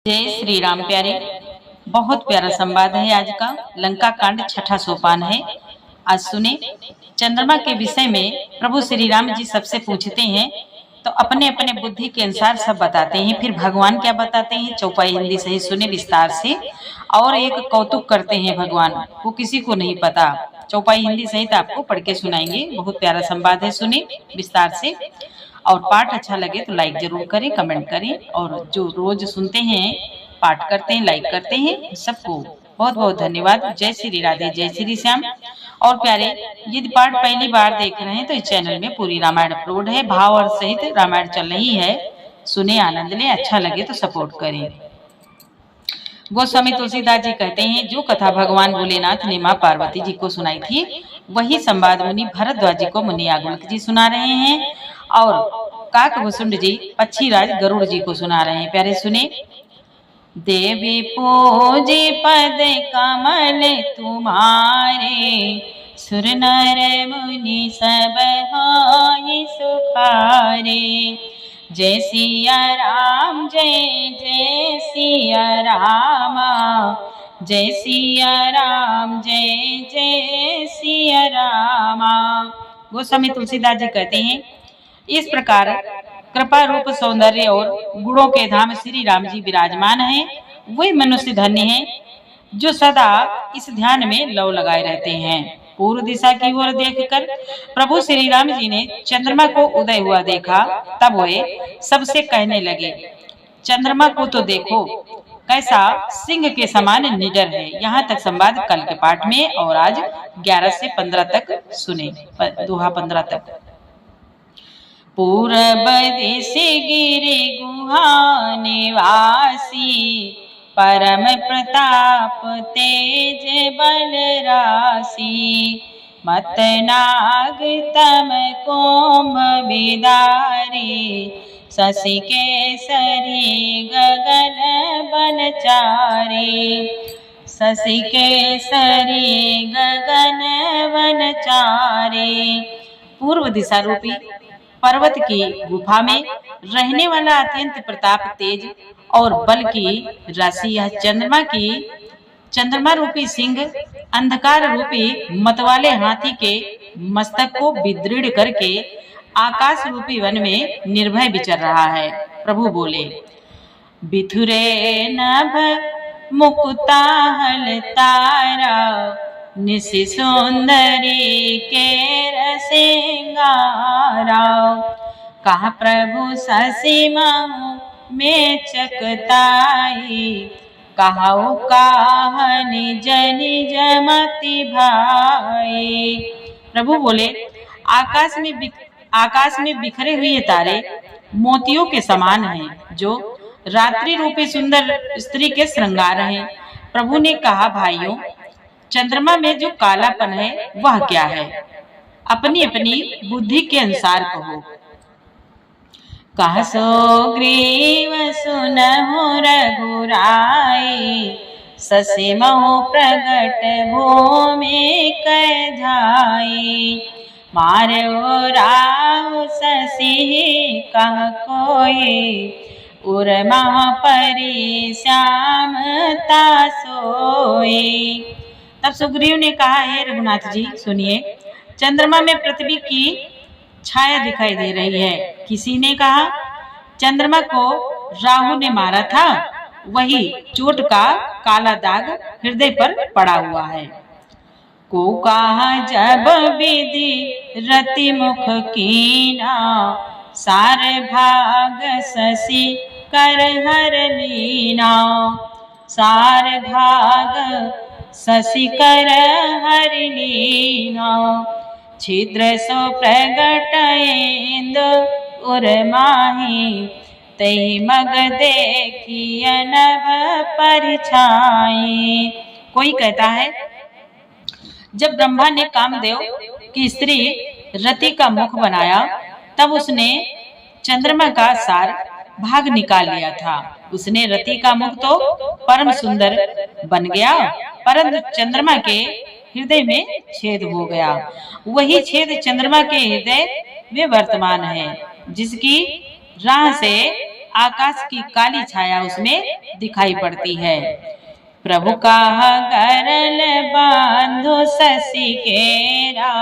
जय श्री राम प्यारे। बहुत प्यारा संवाद है आज का। लंका कांड छठा सोपान है। आज सुने। चंद्रमा के विषय में प्रभु श्री राम जी सबसे पूछते हैं तो अपने अपने बुद्धि के अनुसार सब बताते हैं। फिर भगवान क्या बताते हैं चौपाई हिंदी सही सुने विस्तार से। और एक कौतुक करते हैं भगवान, वो किसी को नहीं पता। चौपाई हिंदी सहित आपको पढ़ के सुनाएंगे। बहुत प्यारा संवाद है, सुने विस्तार से। और पाठ अच्छा लगे तो लाइक जरूर करें, कमेंट करें। और जो रोज सुनते हैं, पाठ करते हैं, लाइक करते हैं, सबको बहुत बहुत धन्यवाद। जय श्री राधे, जय श्री श्याम। और प्यारे, यदि पाठ पहली बार देख रहे हैं तो इस चैनल में पूरी रामायण अपलोड है। भाव और सहित रामायण चल रही है। सुने, आनंद लें। अच्छा लगे तो सपोर्ट करें। गोस्वामी तुलसीदास जी कहते हैं, जो कथा भगवान भोलेनाथ ने माँ पार्वती जी को सुनाई थी, वही संवाद मुनि भरद्वाज जी को मुनि आगुल्क जी सुना रहे हैं। और काकभुसुंड जी पक्षीराज गरुड़ जी को सुना रहे हैं। प्यारे सुने। देवी पूजे पद कमल तुम्हारे, सुर नर मुनि सब होय सुखारे। जय सिया राम, जय जय सिया रामा, जय सिया राम, जय जय सिया रामा। गोस्वामी तुलसीदास जी कहते हैं, इस प्रकार कृपा रूप सौंदर्य और गुणों के धाम श्री राम जी विराजमान हैं। वे मनुष्य धन्य हैं जो सदा इस ध्यान में लौ लगाए रहते हैं। पूर्व दिशा की ओर देखकर प्रभु श्री राम जी ने चंद्रमा को उदय हुआ देखा। तब वे सबसे कहने लगे, चंद्रमा को तो देखो, कैसा सिंह के समान निडर है। यहाँ तक संवाद कल के पाठ में और आज 11 से 15 तक सुने, दोहा 15 तक। पूरब दिश गिरि गुहा निवासी, परम प्रताप तेज बल राशि। मत नाग तम कोम्भ बिदारी, शशि केसरी गगन बनचारी। शशि केसरी गगन बनचारी। पूर्व दिशा रूपी पर्वत की गुफा में रहने वाला अत्यंत प्रताप तेज और बल की राशि यह चंद्रमा रूपी सिंह अंधकार रूपी मतवाले हाथी के मस्तक को विदृढ़ करके आकाश रूपी वन में निर्भय विचर रहा है। प्रभु बोले, बिथुरे नभ मुकुता हल तारा, निशि सुंदरी के रसिंगारा। कहा प्रभु शशि महु में चकताई, कहाऊ काहन जन जमति भाई। प्रभु बोले, आकाश में बिखरे हुए तारे मोतियों के समान हैं, जो रात्रि रूपी सुंदर स्त्री के श्रृंगार हैं। प्रभु ने कहा, भाइयों, चंद्रमा में जो कालापन है वह क्या है? अपनी अपनी बुद्धि के अनुसार कहो। कह सो ग्रीव सुनहु रघुराई, शशि महु प्रगट भूमि कै धाई। मारो राहु शशि कह कोई, उर महा परि श्यामता सोई। तब सुग्रीव ने कहा, हे रघुनाथ जी सुनिए, चंद्रमा में पृथ्वी की छाया दिखाई दे रही है। किसी ने कहा, चंद्रमा को राहु ने मारा था, वही चोट का काला दाग हृदय पर पड़ा हुआ है। को कहा जब विधि रति मुख कीना, सार भाग शशि कर हर लीना। सार भाग शशि कर हर लीना, छिद्र सो प्रगट इंदु उर माही। तई मग देखिय नभ परिछाई। कोई कहता है, जब ब्रह्मा ने कामदेव की स्त्री रति का मुख बनाया, तब उसने चंद्रमा का सार भाग निकाल लिया था। उसने रति का मुख तो परम सुंदर बन गया, परंतु चंद्रमा के हृदय में छेद हो गया। वही छेद चंद्रमा के हृदय में वर्तमान है, जिसकी राह से आकाश की काली छाया उसमें दिखाई पड़ती है। प्रभु कहा गरल बांधो शशि केरा।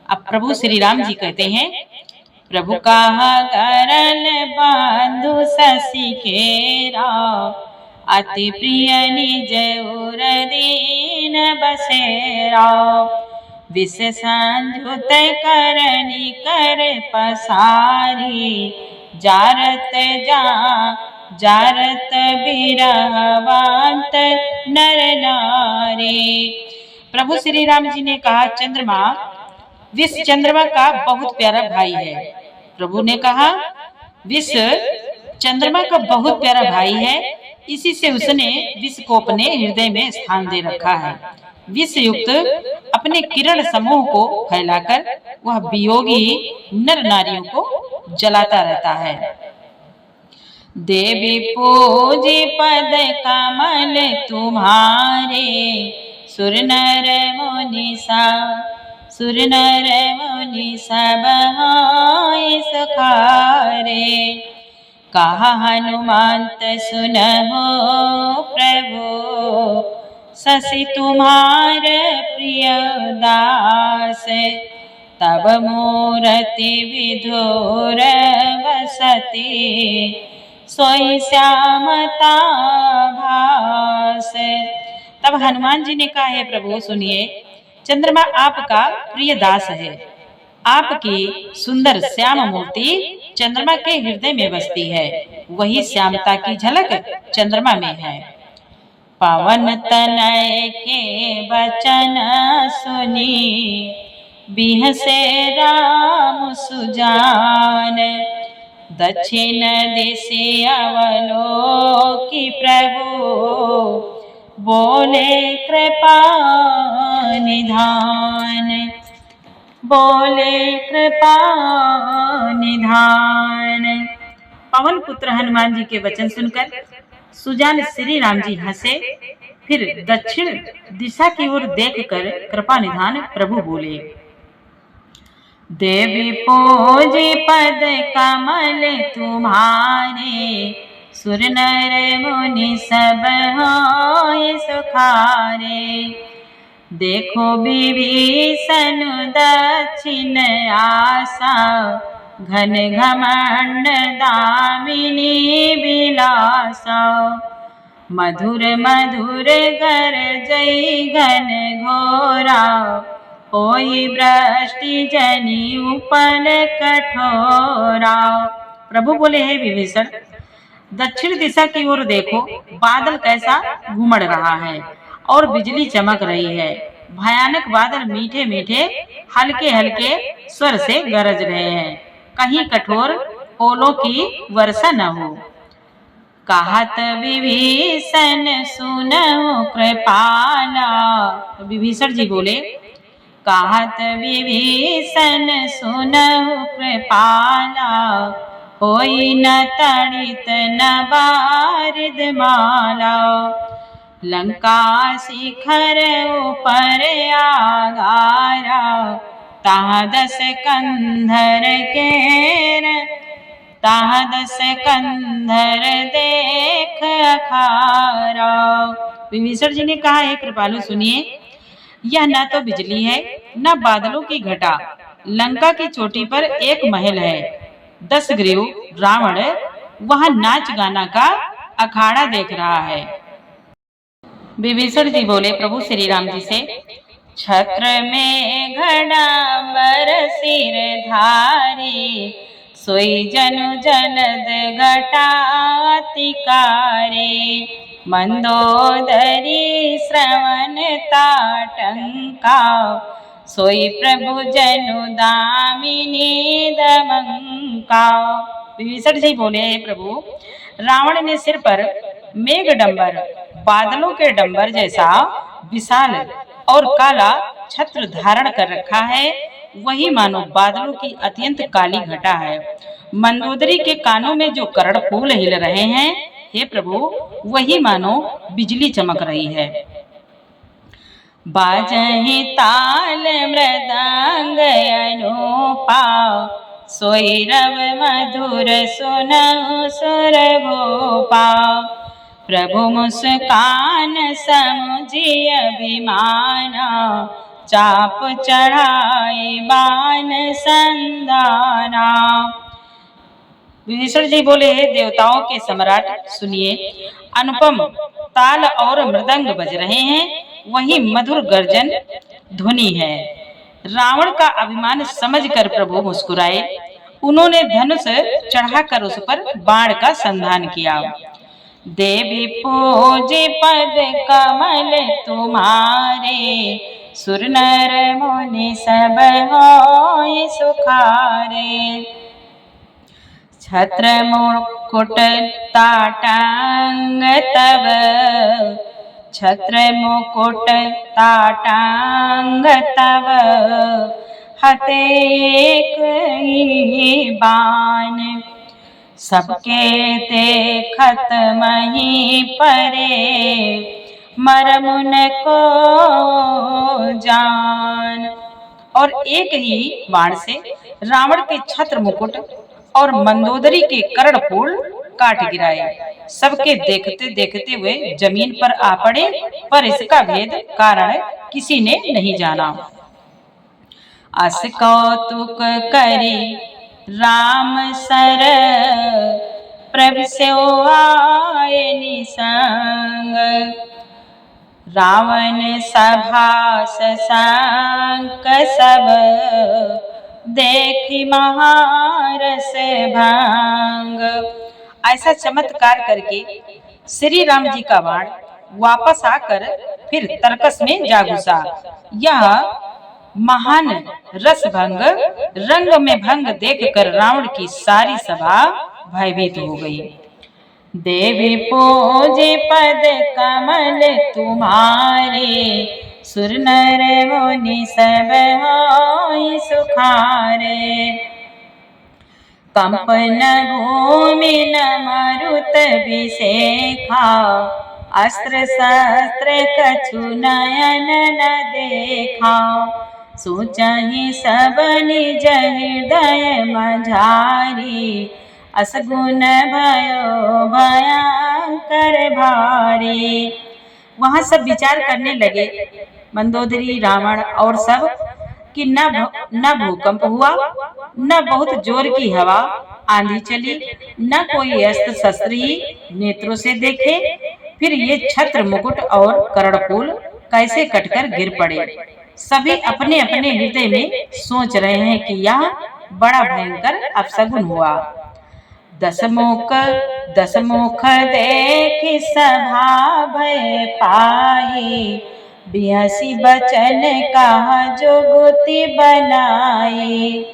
अब प्रभु श्री राम जी कहते हैं, प्रभु कहा गरल बांधो शशि केरा, अति प्रिय निज उर दीन बसेरा। विष संयुत करनी कर पसारी, जारत बिरहवंत नर नारी। प्रभु श्री राम जी ने कहा, चंद्रमा विष चंद्रमा का बहुत प्यारा भाई है। प्रभु ने कहा, विष चंद्रमा का बहुत प्यारा भाई है, इसी से उसने विष को अपने हृदय में स्थान दे रखा है। विष युक्त अपने किरण समूह को फैलाकर वह वियोगी नर नारियों को जलाता रहता है। देवी पूजी पद कमल तुम्हारे, सुर नर मुनि सब हाय सखारे। कहा हनुमंत सुनहो प्रभु, शशि तुम्हार प्रिय दास। तब मूरति विधुर बसती, सोई श्यामता भास। तब हनुमान जी ने कहा, है प्रभु सुनिए, चंद्रमा आपका प्रिय दास है। आपकी सुंदर श्याम मूर्ति चंद्रमा के हृदय में बसती है, वही श्यामता की झलक चंद्रमा में है। पवन तनय के वचन सुनी, बिहसे राम सुजान। दक्षिण दिशे अवलोकी प्रभु, बोले कृपा निधान। पवन पुत्र हनुमान जी के वचन सुनकर सुजान श्री राम जी हंसे, फिर दक्षिण दिशा की ओर देखकर कृपा निधान प्रभु बोले, देवी पूजी पद कमल तुम्हारे, सुर नर मुनि सब हाय सुखारे। देखो विभीषण दक्षिण आशा, घन घमंड दामिनी विलासा। मधुर मधुर गरजई घन घोरा, होई वृष्टि जनि उपल कठोरा। प्रभु बोले, हे विभीषण, दक्षिण दिशा की ओर देखो, बादल कैसा घुमड़ रहा है और बिजली चमक रही है। भयानक बादल मीठे मीठे हल्के हल्के स्वर से गरज रहे हैं, कहीं कठोर ओलों की वर्षा न हो। कहत विभीषण सुनहु कृपाला। विभीषण जी बोले, कहत विभीषण सुनहु कृपाला, होई न तड़ित न बारिद माला। लंका शिखर ऊपर आगारा, ताह दस कंधर देख अखारा। विभीषण जी ने कहा, हे कृपालु सुनिए, यह न तो बिजली है न बादलों की घटा। लंका की चोटी पर एक महल है, 10 ग्रीव रावण वहां नाच गाना का अखाड़ा देख रहा है। विभीषण जी बोले प्रभु श्री राम जी से, छत्र में घड़ांबर सिर धारी, सोई जनु जलद घटातिकारे। मंदोदरी श्रवण ताटंका, सोई प्रभु जनु दामिनी दमंका। विभीषण जी बोले, प्रभु रावण ने सिर पर मेघडंबर, बादलों के डंबर जैसा विशाल और काला छत्र धारण कर रखा है, वही मानो बादलों की अत्यंत काली घटा है। मंदोदरी के कानों में जो कर्ण फूल हिल रहे हैं, हे प्रभु वही मानो बिजली चमक रही है। बाजहि ताल मृदंग अनूपा, सोई रव मधुर सुनहु सुर भूपा। प्रभु मुस्कान समुझी अभिमाना, चाप चढ़ाए बान संधाना। विभीषण जी बोले, हे देवताओं के सम्राट सुनिए, अनुपम ताल और मृदंग बज रहे हैं, वही मधुर गर्जन ध्वनि है। रावण का अभिमान समझकर प्रभु मुस्कुराए। उन्होंने धनुष चढ़ाकर उस पर बाण का संधान किया। देवी पूजे पद कमल तुम्हारे, सुर नर मुनि सब होय सुखारे। छत्र मुकुट ताटांग तव, छत्र मुकुट ताटांग तव, हते एक ही बाण। सबके देखत मही परे, मरमुन को जान। और एक ही बाण से रावण के छत्र मुकुट और मंदोदरी के कर्णफूल काट गिराए। सबके देखते देखते वे जमीन पर आ पड़े, पर इसका भेद कारण किसी ने नहीं जाना। अस कौतुक करी राम सर, प्रभु स्यो आए निसंग। रावण सभा सशंक सब, देखी महारस भंग। ऐसा चमत्कार करके श्री राम जी का बाण वापस आकर फिर तरकस में जा घुसा। यह महान रस भंग रंग में भंग देखकर रावण की सारी सभा भयभीत हो गई। देवी पूजे पद कमल तुम्हारे, सुर नर मुनि सब होय सुखारे। कंपन भूमि न मरुत विशेखा, अस्त्र शस्त्र कछु नयन न देखा। सोचहि सब निज हृदय मझारी, असगुन भयो भयंकर भारी। वहां सब विचार करने लगे, मंदोदरी रावण और सब, कि न भूकंप हुआ, न बहुत जोर की हवा आंधी चली, न कोई अस्त्र शस्त्र ही नेत्रों से देखे। फिर ये छत्र मुकुट और कर्णफूल कैसे कटकर गिर पड़े। सभी अपने अपने हृदय में सोच रहे हैं कि यह बड़ा भयंकर अपशगुन हुआ। दशमुख देखि सभा भय पाई, बिहसी बचन कहा जुगति बनाई।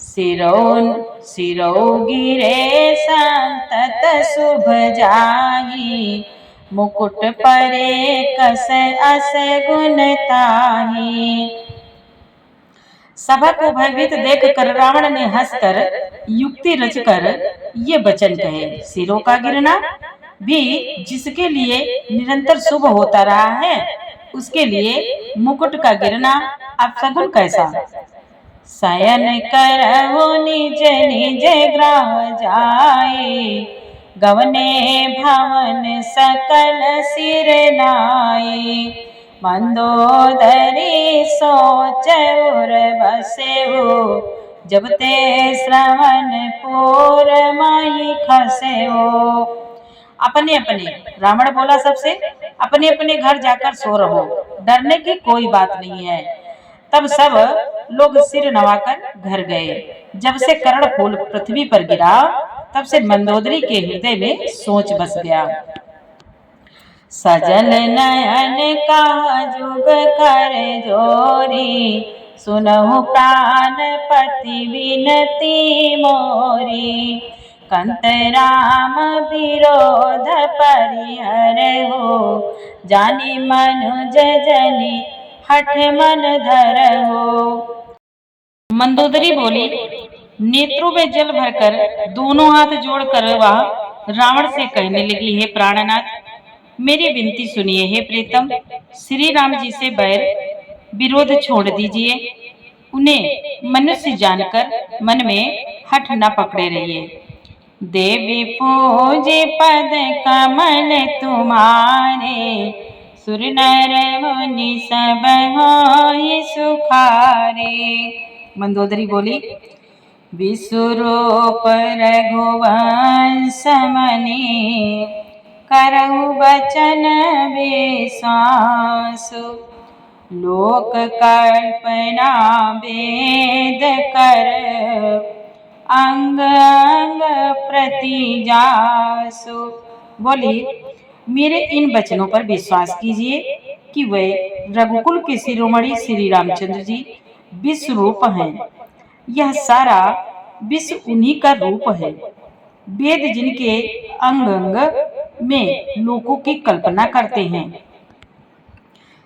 सिरो गिरे संतत शुभ जाहि, मुकुट परे कस अस गुण ताहि। सभा को भयभीत देखकर रावण ने हंसकर युक्ति रचकर ये वचन कहे, सिरों का गिरना भी जिसके लिए निरंतर शुभ होता रहा है, उसके लिए मुकुट का गिरना अपशगुन कैसा। शयन करहु निज निज ग्रह जाए, गवने भवन सकल सिर नाई। मंदोदरी सोच उर बसेऊ, जब ते श्रवण पूर माई खसेऊ। अपने अपने, रावण बोला सबसे, अपने अपने घर जाकर सो रहो, डरने की कोई बात नहीं है। तब सब लोग सिर नवाकर घर गए। जब से कर्णफूल पृथ्वी पर गिरा, तब से मंदोदरी के हृदय में सोच बस गया। सजल नयन का जुग कर जोरी, सुनहु प्राण पति विनती मोरी। कंत राम विरोध परिहर हो, जानी मनुज जनी हठ मन धर हो। मंदोदरी बोली, नेत्रों में जल भरकर दोनों हाथ जोड़कर वह रावण से कहने लगी, हे प्राणनाथ, मेरी विनती सुनिए। हे प्रीतम, श्री राम जी से बैर विरोध छोड़ दीजिए। उन्हें मनुष्य जानकर मन में हठ न पकड़े रहिए। देवी पूजे पद कमल तुम्हारे, सुर नर मुनि सब होय सुखारे। मंदोदरी बोली, विश्वरूप रघुवंश मनि, करहु बचन विश्वासु, लोक कल्पना वेद कर, अंग अंग प्रति जासु। बोली, मेरे इन वचनों पर विश्वास कीजिए कि वे रघुकुल के शिरोमणि श्री रामचंद्र जी विश्व रूप हैं। यह सारा विश्व उन्हीं का रूप है। वेद जिनके अंग अंग में लोकों की कल्पना करते हैं।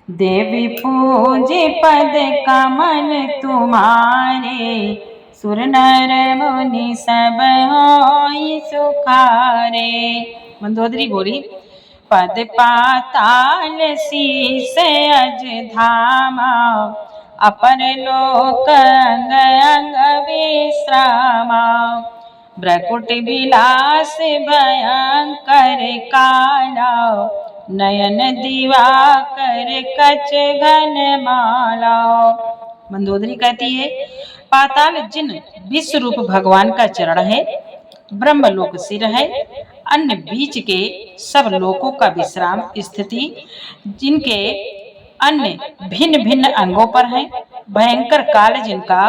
देवी पूजे पद कमल तुम्हारे, सुर नर मुनि सब होय सुखारे। मंदोदरी बोली, पद पाताल शीस अज धामा, अपर लोक अंग अंग विश्रामा, ब्रकुट विलास भयंकर काला, नयन दिवाकर कच घन माला। मंदोदरी कहती है, पाताल जिन विश्व रूप भगवान का चरण है, ब्रह्मलोक सिर है, अन्य बीच के सब लोकों का विश्राम स्थिति, जिनके अन्य भिन्न भिन्न अंगों पर है, भयंकर काल जिनका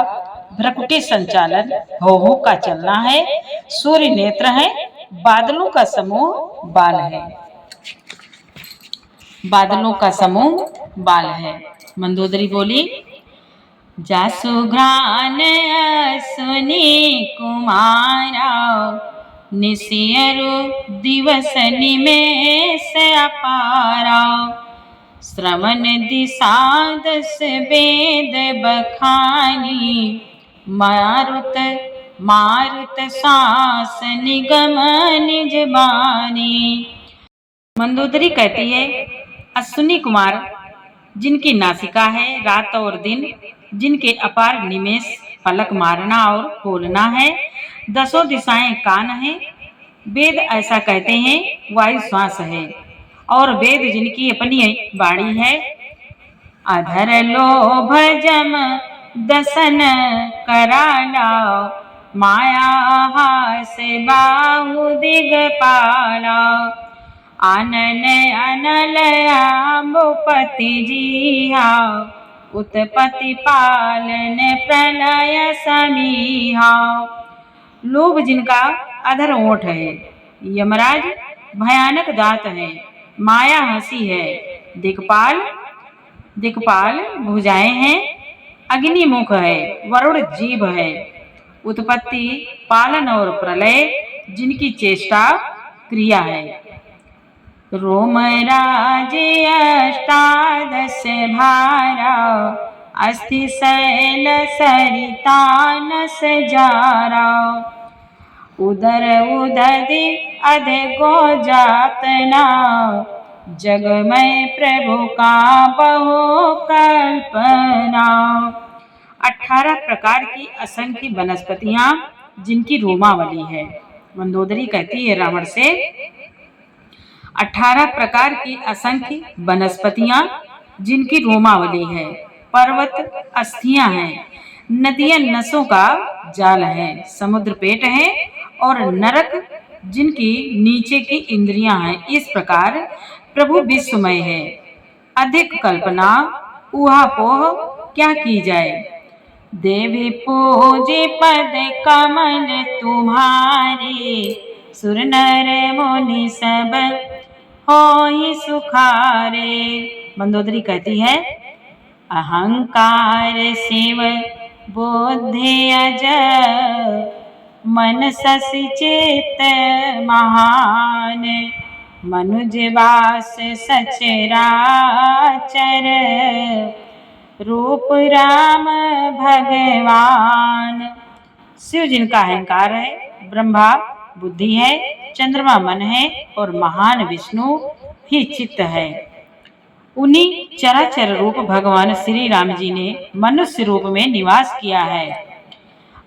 भ्रकुटी संचालन हो का चलना है, सूर्य नेत्र है, बादलों का समूह बाल है, बादलों का समूह बाल है। मंदोदरी बोली, जासु घ्राण अश्विनी कुमारा, निशियरु दिवस निमेष अपारा, श्रवण दिशा दस वेद बखानी, मारुत मारुत सांस निगम निज बानी। मंदोदरी कहती है, अश्विनी कुमार जिनकी नासिका है रात और दिन, जिनके अपार निमेष पलक मारना और खोलना है, दसों दिशाएं कान है, वेद ऐसा कहते हैं वायु श्वास है, और वेद जिनकी अपनी वाणी है, अधर लोभ जम दसन कराला, माया हास बाहु दिगपाला, आनन अनल अम्बुपति जीहा, उत्पत्ति पालन प्रलय समीहा। लोभ जिनका अधर ओठ है, यमराज भयानक दांत है, माया हंसी है, दिक्पाल दिक्पाल भुजाएं हैं, अग्नि मुख है, वरुण जीभ है, उत्पत्ति पालन और प्रलय जिनकी चेष्टा क्रिया है। रोम राज अष्टादश भारा, अस्थि शैल सरितानस जारा, उदर उदधि अध गो जातना, जगमय प्रभु का बहु कल्पना। 18 प्रकार की असंख्य वनस्पतियां जिनकी रोमावली है। मंदोदरी कहती है रावण से, 18 प्रकार की असंख्य वनस्पतियां जिनकी रोमावली है, पर्वत अस्थियां हैं, नदियां नसों का जाल है, समुद्र पेट है, और नरक जिनकी नीचे की इंद्रियां हैं। इस प्रकार प्रभु विश्वमय है, अधिक कल्पना ऊहापोह क्या की जाए। देवी पूजे पद कमल तुम्हारे, सुर नर मुनि सब होय सुखारे। मंदोदरी कहती है, अहंकार शिव बुद्धि अज, मन शशि चित महान, मनुज वास सचराचर, रूप राम भगवान। शिव जिनका अहंकार है, ब्रह्मा बुद्धि है, चंद्रमा मन है, और महान विष्णु ही चित्त है। उन्हीं चराचर रूप भगवान श्री राम जी ने मनुष्य रूप में निवास किया है।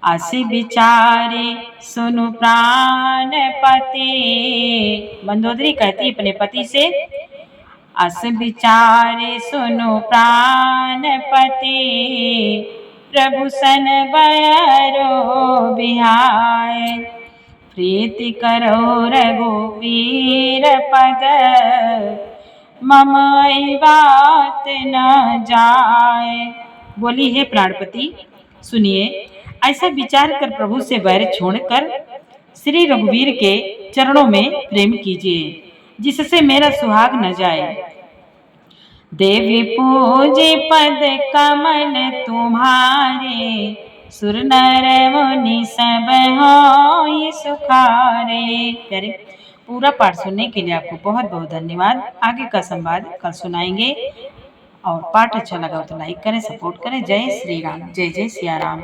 अस विचारे सुनु प्राण पति, मंदोदरी कहती अपने पति से, अस विचारे सुनु प्राण पति, प्रभु सन बयरो बिहाय, प्रीति करो रघुवीर पद, मम बात न जाए। बोली है प्राणपति सुनिए, ऐसा विचार कर प्रभु से बैर छोड़कर श्री रघुवीर के चरणों में प्रेम कीजिए, जिससे मेरा सुहाग न जाए। देवी पूजे पद कमल तुम्हारे, सुर नर मुनि सब होय सुखारे। प्यारे, पूरा पाठ सुनने के लिए आपको बहुत बहुत धन्यवाद। आगे का संवाद कल सुनाएंगे, और पाठ अच्छा लगा तो लाइक करें, सपोर्ट करें। जय श्री राम, जय जय सिया राम।